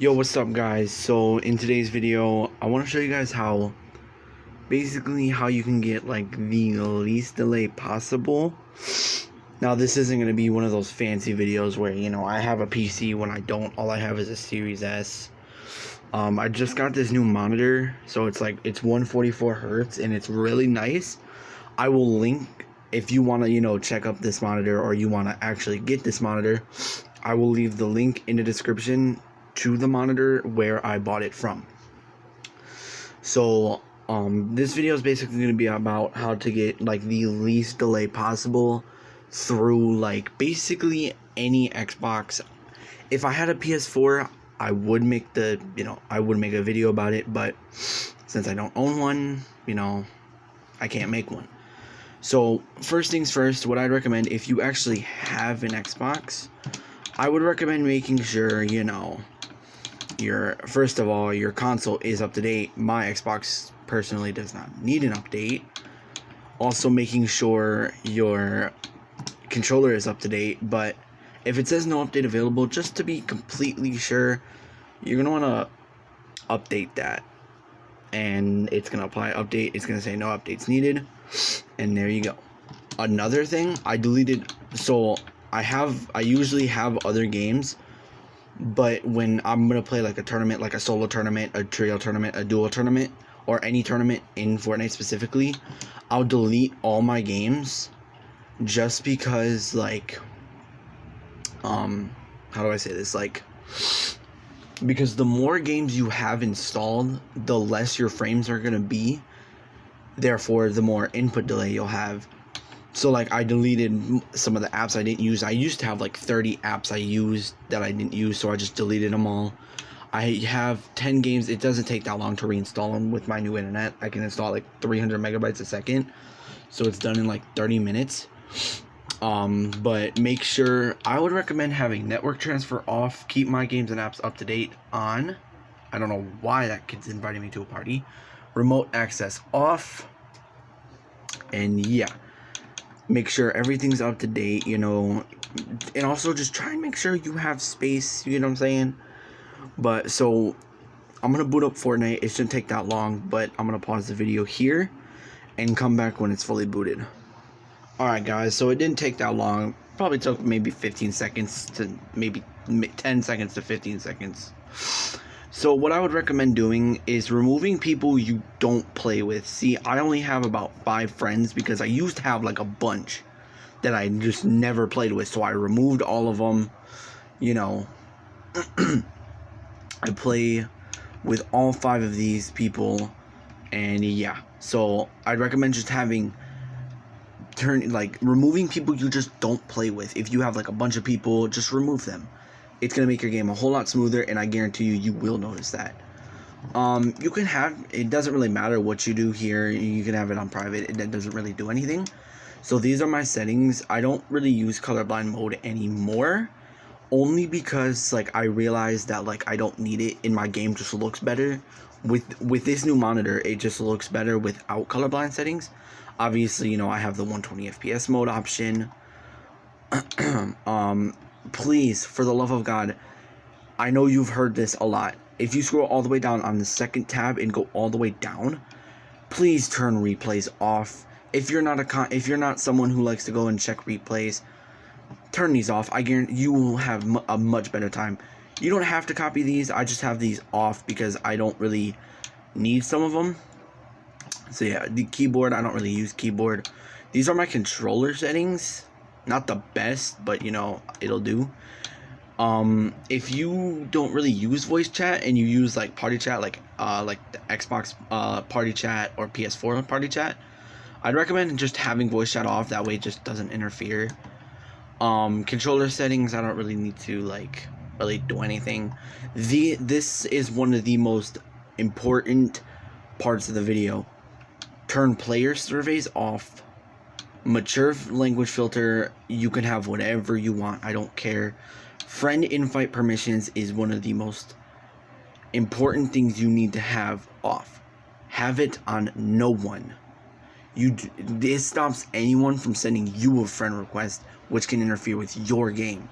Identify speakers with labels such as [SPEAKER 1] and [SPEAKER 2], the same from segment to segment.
[SPEAKER 1] Yo, what's up guys? So in today's video I want to show you guys how you can get like the least delay possible. Now this isn't going to be one of those fancy videos where I have a PC when I don't. All I have is a Series S. I just got this new monitor, so it's 144 hertz and it's really nice. I will link if you want to check up this monitor, or you want to actually get this monitor. I will leave the link in the description to the monitor where I bought it from. So this video is basically going to be about how to get like the least delay possible through like basically any Xbox. If I had a PS4, I would make a video about it, but since I don't own one, I can't make one. So first things first, what I'd recommend, if you actually have an Xbox, I would recommend making sure first of all your console is up to date. My Xbox personally does not need an update. Also making sure your controller is up to date, but if it says no update available, just to be completely sure, you're gonna want to update that, and it's gonna apply update. It's gonna say no updates needed, and there you go. Another thing I deleted, so I usually have other games, but when I'm gonna play like a tournament, like a solo tournament, a trio tournament, a duo tournament, or any tournament in Fortnite specifically, I'll delete all my games, just because how do I say this, because the more games you have installed, the less your frames are gonna be, therefore the more input delay you'll have. So I deleted some of the apps I didn't use. I used to have like 30 apps I used that I didn't use, so I just deleted them all. I have 10 games. It doesn't take that long to reinstall them with my new internet. I can install like 300 megabytes a second, so it's done in like 30 minutes. But make sure, I would recommend having network transfer off. Keep my games and apps up to date on. I don't know why that kid's inviting me to a party. Remote access off. And yeah, make sure everything's up to date, and also just try and make sure you have space, you know what I'm saying? But so I'm gonna boot up Fortnite. It shouldn't take that long, but I'm gonna pause the video here and come back when it's fully booted. Alright guys, so it didn't take that long. Probably took maybe 15 seconds to maybe 10 seconds to 15 seconds. So what I would recommend doing is removing people you don't play with. See, I only have about 5 friends because I used to have like a bunch that I just never played with, so I removed all of them. I play with all 5 of these people, and yeah, so I'd recommend just removing people you just don't play with. If you have like a bunch of people, just remove them. It's gonna make your game a whole lot smoother, and I guarantee you will notice that. You can have, it doesn't really matter what you do here. You can have it on private. It doesn't really do anything. So these are my settings. I don't really use colorblind mode anymore, only because I realized that I don't need it, and my game just looks better with this new monitor. It just looks better without colorblind settings. Obviously, I have the 120 FPS mode option. Please, for the love of God, I know you've heard this a lot. If you scroll all the way down on the second tab and go all the way down, please turn replays off. If you're not someone who likes to go and check replays, turn these off. I guarantee you will have a much better time. You don't have to copy these. I just have these off because I don't really need some of them. So yeah, the keyboard, I don't really use keyboard. These are my controller settings. Not the best, but it'll do. If you don't really use voice chat and you use party chat, like the Xbox party chat or PS4 party chat, I'd recommend just having voice chat off. That way it just doesn't interfere. Controller settings, I don't really need to really do anything. This is one of the most important parts of the video. Turn player surveys off. Mature language filter, you can have whatever you want. I don't care. Friend invite permissions is one of the most important things you need to have off. Have it on no one. This stops anyone from sending you a friend request, which can interfere with your game.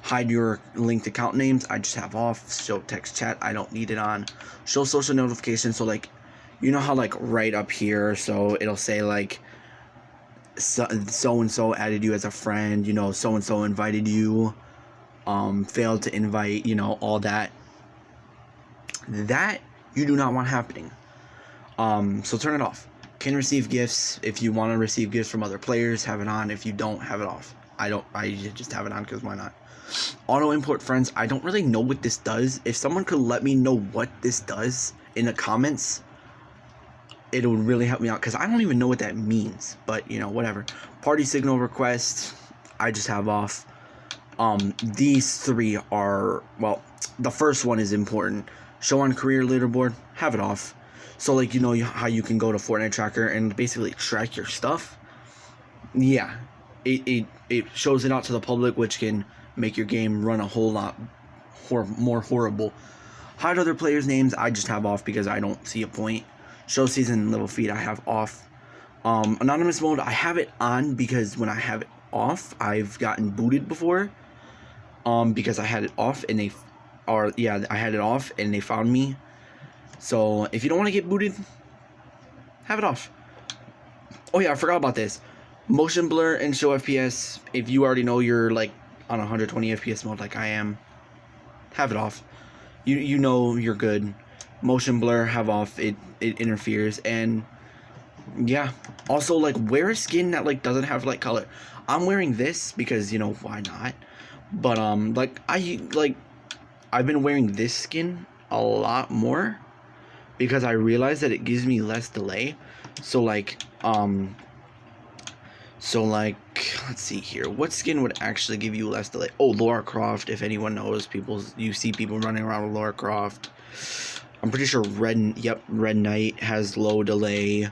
[SPEAKER 1] Hide your linked account names, I just have off. Show text chat, I don't need it on. Show social notifications, so like, you know how like right up here, so it'll say like so and so added you as a friend, you know, so and so invited you, failed to invite, you know, all that. That you do not want happening. So turn it off. Can receive gifts. If you want to receive gifts from other players, have it on. If you don't, have it off. I just have it on because why not? Auto import friends. I don't really know what this does. If someone could let me know what this does in the comments, it would really help me out because I don't even know what that means. But you know, whatever. Party signal requests, I just have off. These three are, well, the first one is important. Show on career leaderboard, have it off. So like, you know how you can go to Fortnite Tracker and basically track your stuff? Yeah, it shows it out to the public, which can make your game run a whole lot more horrible. Hide other players' names, I just have off because I don't see a point. Show season and level feed, I have off. Anonymous mode, I have it on because when I have it off, I've gotten booted before. Because I had it off and I had it off and they found me. So if you don't want to get booted, have it off. Oh yeah, I forgot about this. Motion blur and show FPS. If you already know you're like on 120 FPS mode like I am, have it off. You know you're good. Motion blur, have off. It interferes. And yeah, also like wear a skin that like doesn't have like color. I'm wearing this because, you know, why not? But like I've been wearing this skin a lot more because I realized that it gives me less delay. So like let's see here. What skin would actually give you less delay? Oh, Lara Croft, if anyone knows, you see people running around with Lara Croft. I'm pretty sure Red Knight has low delay.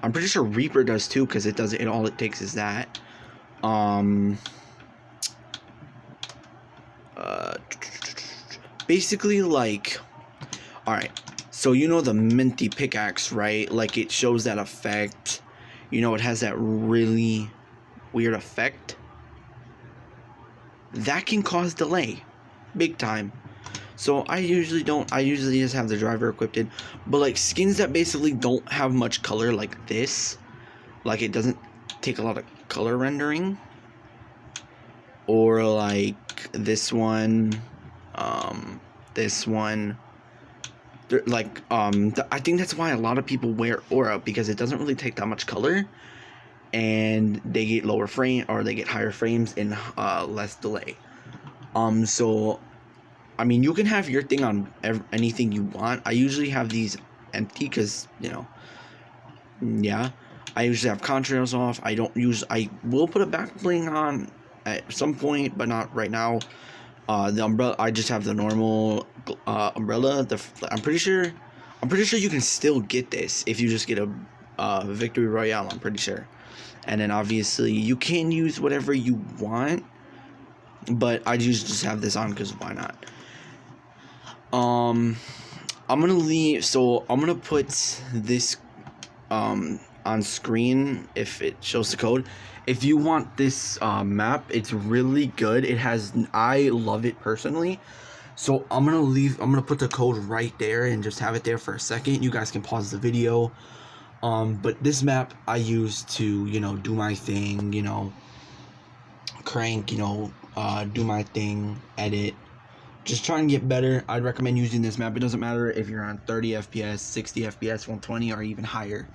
[SPEAKER 1] I'm pretty sure Reaper does too, because all it takes is that. Basically, like, alright, so you know the minty pickaxe, right? Like, it shows that effect. You know, it has that really weird effect. That can cause delay. Big time. So I usually just have the driver equipped in. But like skins that basically don't have much color like this, like it doesn't take a lot of color rendering, or like this one, like I think that's why a lot of people wear Aura, because it doesn't really take that much color and they get lower frame, or they get higher frames and less delay. So I mean, you can have your thing on anything you want. I usually have these empty because, you know, yeah. I usually have contrails off. I will put a back bling on at some point, but not right now. The umbrella, I just have the normal umbrella. I'm pretty sure you can still get this if you just get a victory royale. I'm pretty sure. And then obviously you can use whatever you want, but I usually just have this on because why not? I'm gonna put this on screen if it shows the code. If you want this map, it's really good. I love it personally. So I'm gonna put the code right there and just have it there for a second. You guys can pause the video. But this map I use to, you know, do my thing, you know, crank, you know, do my thing, edit. Just try and get better. I'd recommend using this map. It doesn't matter if you're on 30 FPS, 60 FPS, 120, or even higher.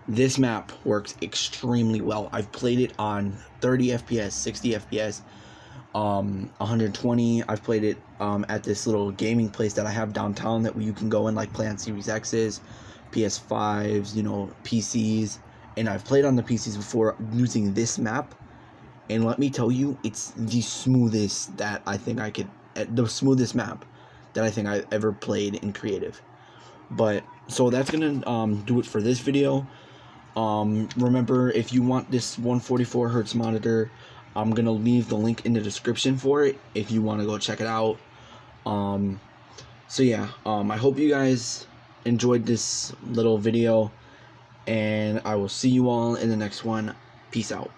[SPEAKER 1] This map works extremely well. I've played it on 30 FPS, 60 FPS, 120. I've played it at this little gaming place that I have downtown that you can go and like play on Series X's, PS5s, you know, PCs. And I've played on the PCs before using this map. And let me tell you, it's the smoothest that I think the smoothest map that I think I've ever played in creative. But, so that's gonna do it for this video. Remember, if you want this 144 Hertz monitor, I'm gonna leave the link in the description for it if you want to go check it out. So yeah, I hope you guys enjoyed this little video, and I will see you all in the next one. Peace out.